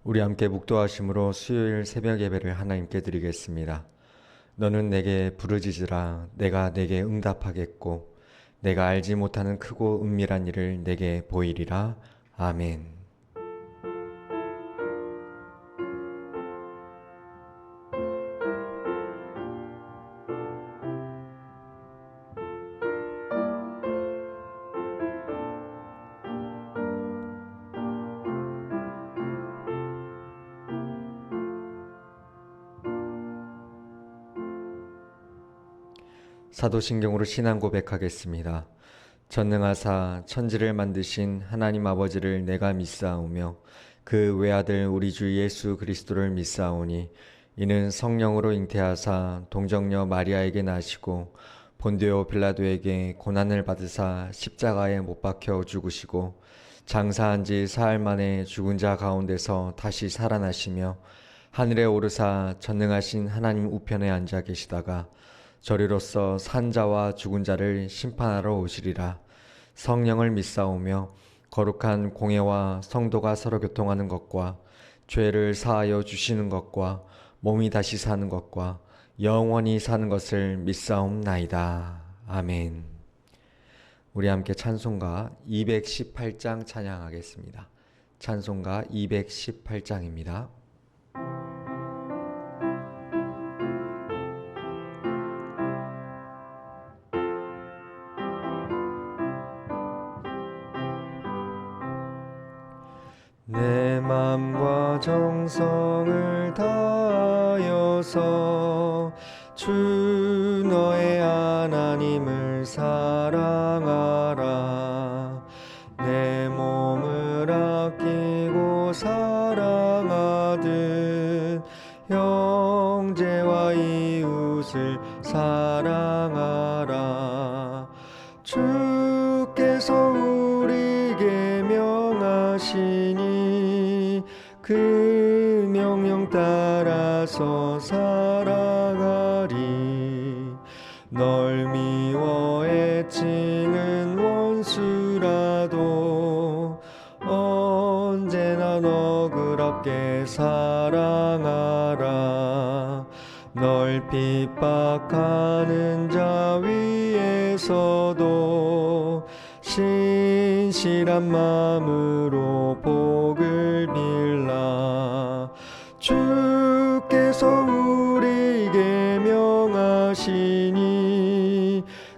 우리 함께 묵도하심으로 수요일 새벽 예배를 하나님께 드리겠습니다. 너는 내게 부르짖으라. 내가 내게 응답하겠고 내가 알지 못하는 크고 은밀한 일을 내게 보이리라. 아멘. 사도신경으로 신앙 고백하겠습니다. 전능하사 천지를 만드신 하나님 아버지를 내가 믿사오며 그 외아들 우리 주 예수 그리스도를 믿사오니 이는 성령으로 잉태하사 동정녀 마리아에게 나시고 본디오 빌라도에게 고난을 받으사 십자가에 못 박혀 죽으시고 장사한 지 사흘 만에 죽은 자 가운데서 다시 살아나시며 하늘에 오르사 전능하신 하나님 우편에 앉아 계시다가 저리로서 산 자와 죽은 자를 심판하러 오시리라. 성령을 믿사오며 거룩한 공예와 성도가 서로 교통하는 것과 죄를 사하여 주시는 것과 몸이 다시 사는 것과 영원히 사는 것을 믿사옵나이다. 아멘. 우리 함께 찬송가 218장 찬양하겠습니다. 찬송가 218장입니다. 내 맘과 정성을 다하여서 주 너의 하나님을 사랑하라. 내 몸을 아끼고 사랑하듯 형제와 이웃을 사랑하라. 주께서 우리에게 명하시니 그 명령 따라서 살아가리. 널 미워 애치는 원수라도 언제나 너그럽게 사랑하라. 널 핍박하는 자 위에서도 신실한 마음으로 복을 빌라. 주께서 우리에게 명하시니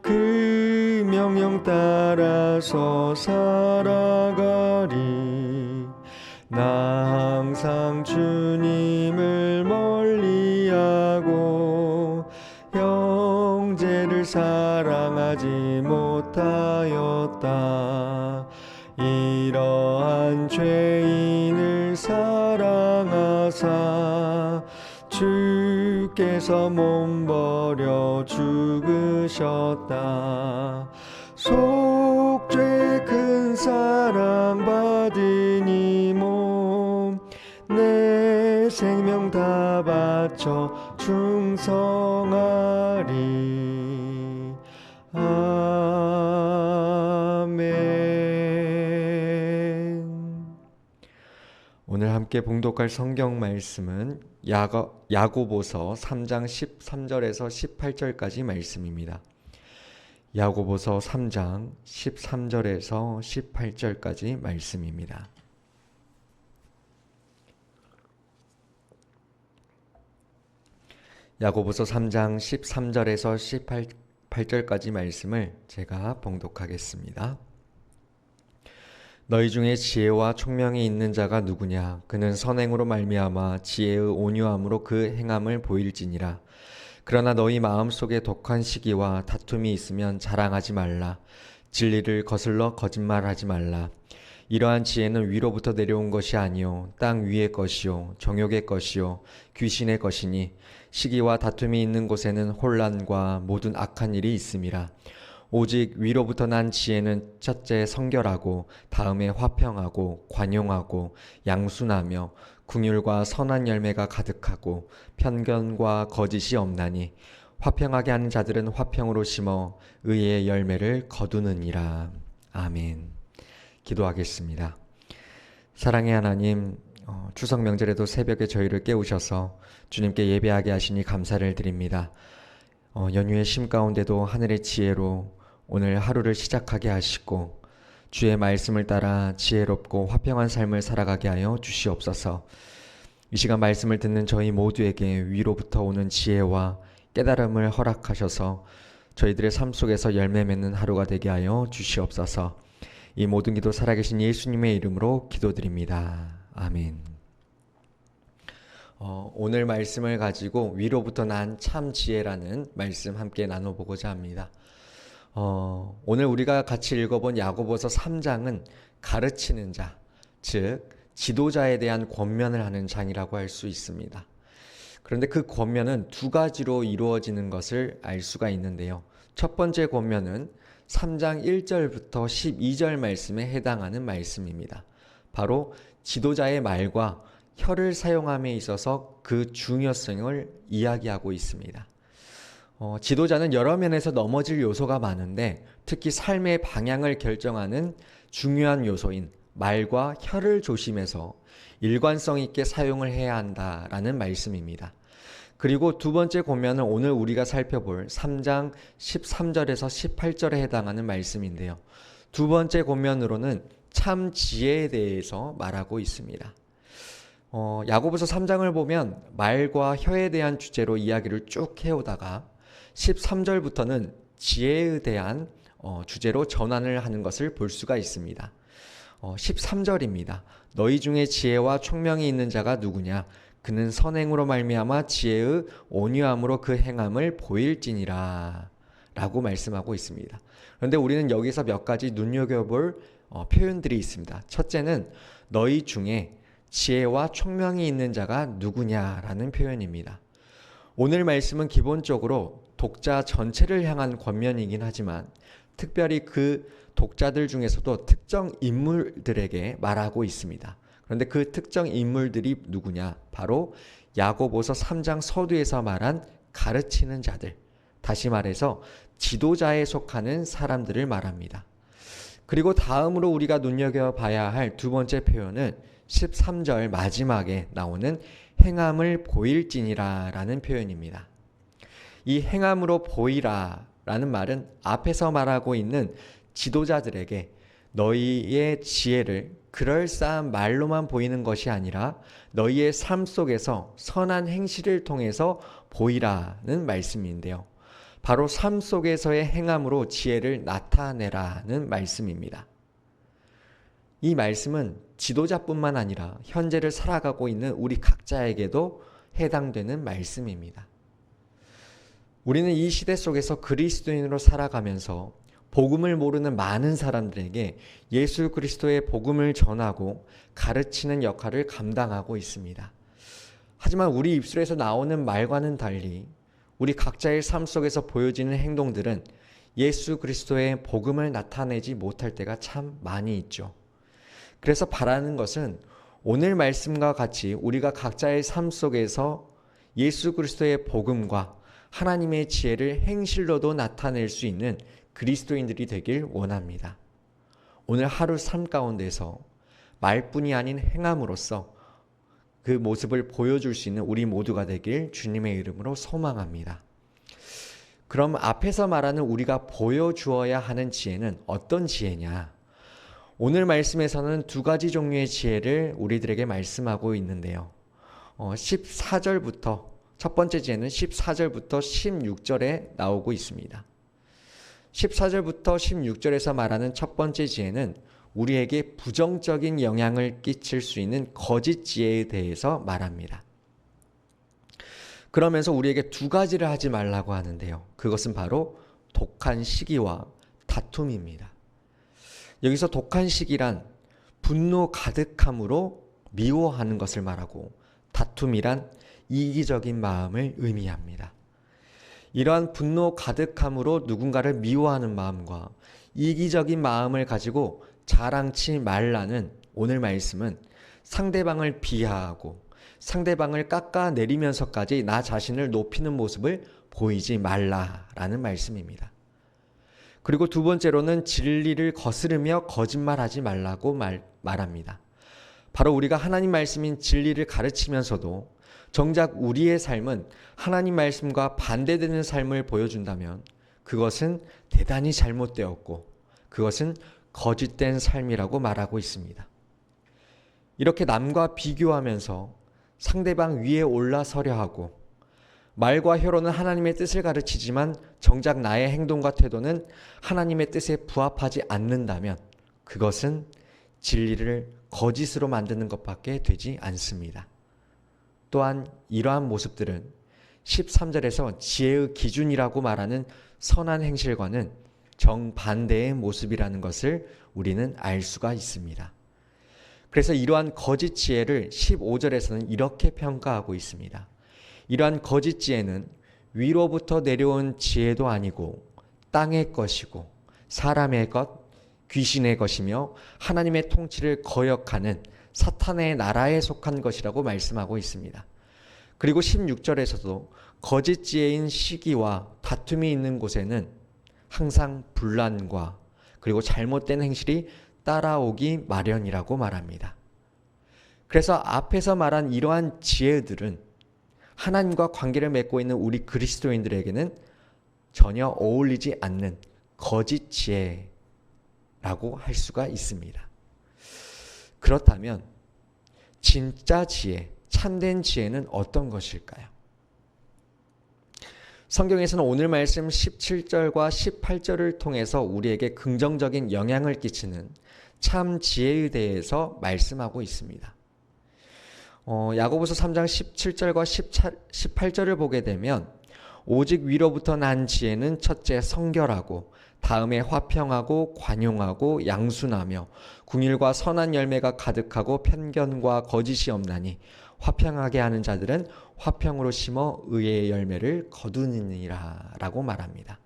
그 명령 따라서 살아가리. 나 항상 주님을 멀리하고 형제를 사랑하지 못하였다. 이러한 죄인을 사랑하사 주께서 몸버려 죽으셨다. 속죄 큰 사랑 받으니 몸 내 생명 다 바쳐 충성하리. 아멘. 오늘 함께 봉독할 성경 말씀은 야고보서 3장 13절에서 18절까지 말씀입니다. 야고보서 3장 13절에서 18절까지 말씀입니다. 야고보서 3장 13절에서 18절까지 말씀을 제가 봉독하겠습니다. 너희 중에 지혜와 총명이 있는 자가 누구냐? 그는 선행으로 말미암아 지혜의 온유함으로 그 행함을 보일지니라. 그러나 너희 마음속에 독한 시기와 다툼이 있으면 자랑하지 말라. 진리를 거슬러 거짓말하지 말라. 이러한 지혜는 위로부터 내려온 것이 아니요 땅 위의 것이요 정욕의 것이요 귀신의 것이니 시기와 다툼이 있는 곳에는 혼란과 모든 악한 일이 있음이라. 오직 위로부터 난 지혜는 첫째 성결하고 다음에 화평하고 관용하고 양순하며 긍휼과 선한 열매가 가득하고 편견과 거짓이 없나니 화평하게 하는 자들은 화평으로 심어 의의 열매를 거두느니라. 아멘. 기도하겠습니다. 사랑의 하나님, 추석 명절에도 새벽에 저희를 깨우셔서 주님께 예배하게 하시니 감사를 드립니다. 연휴의 쉼 가운데도 하늘의 지혜로 오늘 하루를 시작하게 하시고 주의 말씀을 따라 지혜롭고 화평한 삶을 살아가게 하여 주시옵소서. 이 시간 말씀을 듣는 저희 모두에게 위로부터 오는 지혜와 깨달음을 허락하셔서 저희들의 삶 속에서 열매 맺는 하루가 되게 하여 주시옵소서. 이 모든 기도 살아계신 예수님의 이름으로 기도드립니다. 아멘. 오늘 말씀을 가지고 위로부터 난 참 지혜라는 말씀 함께 나눠보고자 합니다. 오늘 우리가 같이 읽어본 야고보서 3장은 가르치는 자, 즉 지도자에 대한 권면을 하는 장이라고 할 수 있습니다. 그런데 그 권면은 두 가지로 이루어지는 것을 알 수가 있는데요. 첫 번째 권면은 3장 1절부터 12절 말씀에 해당하는 말씀입니다. 바로 지도자의 말과 혀를 사용함에 있어서 그 중요성을 이야기하고 있습니다. 지도자는 여러 면에서 넘어질 요소가 많은데 특히 삶의 방향을 결정하는 중요한 요소인 말과 혀를 조심해서 일관성 있게 사용을 해야 한다라는 말씀입니다. 그리고 두 번째 권면은 오늘 우리가 살펴볼 3장 13절에서 18절에 해당하는 말씀인데요. 두 번째 권면으로는 참 지혜에 대해서 말하고 있습니다. 야고보서 3장을 보면 말과 혀에 대한 주제로 이야기를 쭉 해오다가 13절부터는 지혜에 대한 주제로 전환을 하는 것을 볼 수가 있습니다. 13절입니다. 너희 중에 지혜와 총명이 있는 자가 누구냐? 그는 선행으로 말미암아 지혜의 온유함으로 그 행함을 보일지니라 라고 말씀하고 있습니다. 그런데 우리는 여기서 몇 가지 눈여겨볼 표현들이 있습니다. 첫째는 너희 중에 지혜와 총명이 있는 자가 누구냐라는 표현입니다. 오늘 말씀은 기본적으로 독자 전체를 향한 권면이긴 하지만 특별히 그 독자들 중에서도 특정 인물들에게 말하고 있습니다. 그런데 그 특정 인물들이 누구냐? 바로 야고보서 3장 서두에서 말한 가르치는 자들, 다시 말해서 지도자에 속하는 사람들을 말합니다. 그리고 다음으로 우리가 눈여겨봐야 할 두 번째 표현은 13절 마지막에 나오는 행함을 보일지니라 라는 표현입니다. 이 행함으로 보이라 라는 말은 앞에서 말하고 있는 지도자들에게 너희의 지혜를 그럴싸한 말로만 보이는 것이 아니라 너희의 삶 속에서 선한 행실을 통해서 보이라는 말씀인데요. 바로 삶 속에서의 행함으로 지혜를 나타내라는 말씀입니다. 이 말씀은 지도자뿐만 아니라 현재를 살아가고 있는 우리 각자에게도 해당되는 말씀입니다. 우리는 이 시대 속에서 그리스도인으로 살아가면서 복음을 모르는 많은 사람들에게 예수 그리스도의 복음을 전하고 가르치는 역할을 감당하고 있습니다. 하지만 우리 입술에서 나오는 말과는 달리 우리 각자의 삶 속에서 보여지는 행동들은 예수 그리스도의 복음을 나타내지 못할 때가 참 많이 있죠. 그래서 바라는 것은 오늘 말씀과 같이 우리가 각자의 삶 속에서 예수 그리스도의 복음과 하나님의 지혜를 행실로도 나타낼 수 있는 그리스도인들이 되길 원합니다. 오늘 하루 삶 가운데서 말뿐이 아닌 행함으로써 그 모습을 보여줄 수 있는 우리 모두가 되길 주님의 이름으로 소망합니다. 그럼 앞에서 말하는 우리가 보여주어야 하는 지혜는 어떤 지혜냐? 오늘 말씀에서는 두 가지 종류의 지혜를 우리들에게 말씀하고 있는데요. 14절부터 첫 번째 지혜는 14절부터 16절에 나오고 있습니다. 14절부터 16절에서 말하는 첫 번째 지혜는 우리에게 부정적인 영향을 끼칠 수 있는 거짓 지혜에 대해서 말합니다. 그러면서 우리에게 두 가지를 하지 말라고 하는데요. 그것은 바로 독한 시기와 다툼입니다. 여기서 독한 시기란 분노 가득함으로 미워하는 것을 말하고 다툼이란 이기적인 마음을 의미합니다. 이러한 분노 가득함으로 누군가를 미워하는 마음과 이기적인 마음을 가지고 자랑치 말라는 오늘 말씀은 상대방을 비하하고 상대방을 깎아내리면서까지 나 자신을 높이는 모습을 보이지 말라라는 말씀입니다. 그리고 두 번째로는 진리를 거스르며 거짓말하지 말라고 말합니다. 바로 우리가 하나님 말씀인 진리를 가르치면서도 정작 우리의 삶은 하나님 말씀과 반대되는 삶을 보여준다면 그것은 대단히 잘못되었고 그것은 거짓된 삶이라고 말하고 있습니다. 이렇게 남과 비교하면서 상대방 위에 올라서려 하고 말과 혀로는 하나님의 뜻을 가르치지만 정작 나의 행동과 태도는 하나님의 뜻에 부합하지 않는다면 그것은 진리를 거짓으로 만드는 것밖에 되지 않습니다. 또한 이러한 모습들은 13절에서 지혜의 기준이라고 말하는 선한 행실과는 정반대의 모습이라는 것을 우리는 알 수가 있습니다. 그래서 이러한 거짓 지혜를 15절에서는 이렇게 평가하고 있습니다. 이러한 거짓 지혜는 위로부터 내려온 지혜도 아니고 땅의 것이고 사람의 것, 귀신의 것이며 하나님의 통치를 거역하는 사탄의 나라에 속한 것이라고 말씀하고 있습니다. 그리고 16절에서도 거짓 지혜인 시기와 다툼이 있는 곳에는 항상 분란과 그리고 잘못된 행실이 따라오기 마련이라고 말합니다. 그래서 앞에서 말한 이러한 지혜들은 하나님과 관계를 맺고 있는 우리 그리스도인들에게는 전혀 어울리지 않는 거짓 지혜라고 할 수가 있습니다. 그렇다면 진짜 지혜, 참된 지혜는 어떤 것일까요? 성경에서는 오늘 말씀 17절과 18절을 통해서 우리에게 긍정적인 영향을 끼치는 참 지혜에 대해서 말씀하고 있습니다. 야고보서 3장 17절과 18절을 보게 되면 오직 위로부터 난 지혜는 첫째 성결하고 다음에 화평하고 관용하고 양순하며 궁일과 선한 열매가 가득하고 편견과 거짓이 없나니 화평하게 하는 자들은 화평으로 심어 의의 열매를 거두느니라 라고 말합니다.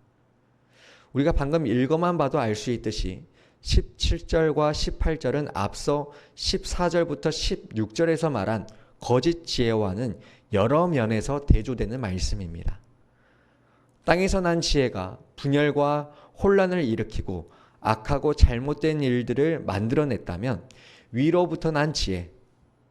우리가 방금 읽어만 봐도 알 수 있듯이 17절과 18절은 앞서 14절부터 16절에서 말한 거짓 지혜와는 여러 면에서 대조되는 말씀입니다. 땅에서 난 지혜가 분열과 혼란을 일으키고 악하고 잘못된 일들을 만들어냈다면 위로부터 난 지혜,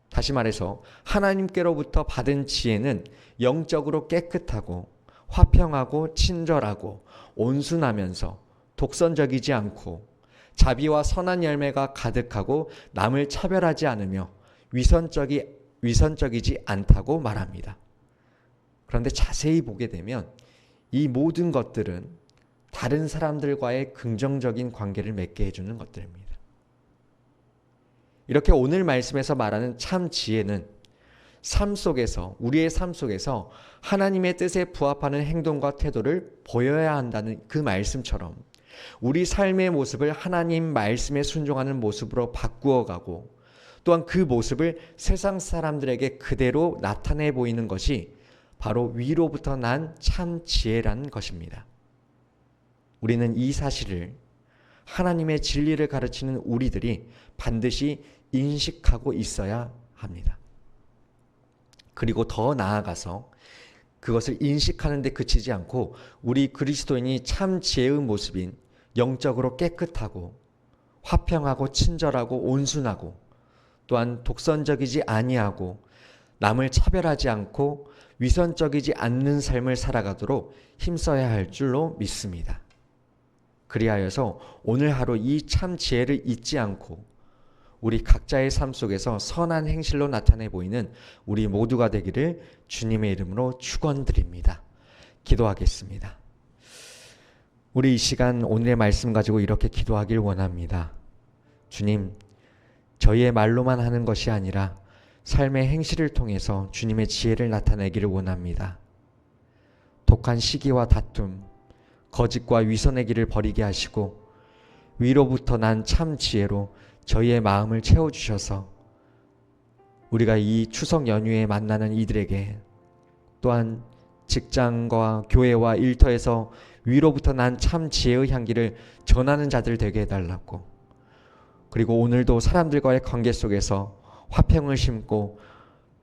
다시 말해서 하나님께로부터 받은 지혜는 영적으로 깨끗하고 화평하고 친절하고 온순하면서 독선적이지 않고 자비와 선한 열매가 가득하고 남을 차별하지 않으며 위선적이지 않다고 말합니다. 그런데 자세히 보게 되면 이 모든 것들은 다른 사람들과의 긍정적인 관계를 맺게 해주는 것들입니다. 이렇게 오늘 말씀에서 말하는 참 지혜는 삶 속에서, 우리의 삶 속에서 하나님의 뜻에 부합하는 행동과 태도를 보여야 한다는 그 말씀처럼 우리 삶의 모습을 하나님 말씀에 순종하는 모습으로 바꾸어가고 또한 그 모습을 세상 사람들에게 그대로 나타내 보이는 것이 바로 위로부터 난 참 지혜라는 것입니다. 우리는 이 사실을 하나님의 진리를 가르치는 우리들이 반드시 인식하고 있어야 합니다. 그리고 더 나아가서 그것을 인식하는 데 그치지 않고 우리 그리스도인이 참 지혜의 모습인 영적으로 깨끗하고 화평하고 친절하고 온순하고 또한 독선적이지 아니하고 남을 차별하지 않고 위선적이지 않는 삶을 살아가도록 힘써야 할 줄로 믿습니다. 그리하여서 오늘 하루 이 참 지혜를 잊지 않고 우리 각자의 삶 속에서 선한 행실로 나타내 보이는 우리 모두가 되기를 주님의 이름으로 축원드립니다. 기도하겠습니다. 우리 이 시간 오늘의 말씀 가지고 이렇게 기도하길 원합니다. 주님, 저희의 말로만 하는 것이 아니라 삶의 행실을 통해서 주님의 지혜를 나타내기를 원합니다. 독한 시기와 다툼, 거짓과 위선의 길을 버리게 하시고 위로부터 난 참 지혜로 저희의 마음을 채워주셔서 우리가 이 추석 연휴에 만나는 이들에게 또한 직장과 교회와 일터에서 위로부터 난 참 지혜의 향기를 전하는 자들 되게 해달라고, 그리고 오늘도 사람들과의 관계 속에서 화평을 심고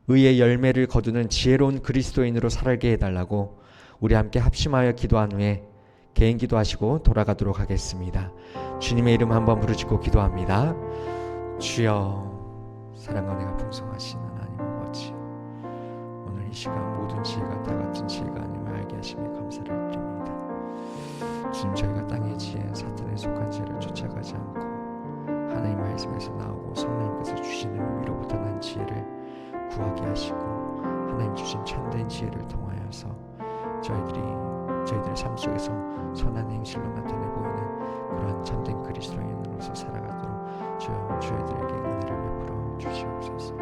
의의 열매를 거두는 지혜로운 그리스도인으로 살게 해달라고 우리 함께 합심하여 기도한 후에 개인 기도하시고 돌아가도록 하겠습니다. 주님의 이름 한번 부르짖고 기도합니다. 주여, 사랑과 은혜가 풍성하신 하나님 아버지, 오늘 이 시간 모든 지혜가 다 같은 지혜가 아님을 알게 하심에 감사를 드립니다. 주님, 저희가 땅의 지혜, 사탄에 속한 지혜를 쫓아가지 않고 하나님 말씀에서 나오고 성령님께서 주시는 위로부터 난 지혜를 구하게 하시고 하나님 주신 참된 지혜를 통하여서 저희들의 삶 속에서 선한 행실로 나타내 보이는 그러한 참된 그리스도인으로서 살아가도록 주여 저희들에게 은혜를 베풀어 주시옵소서.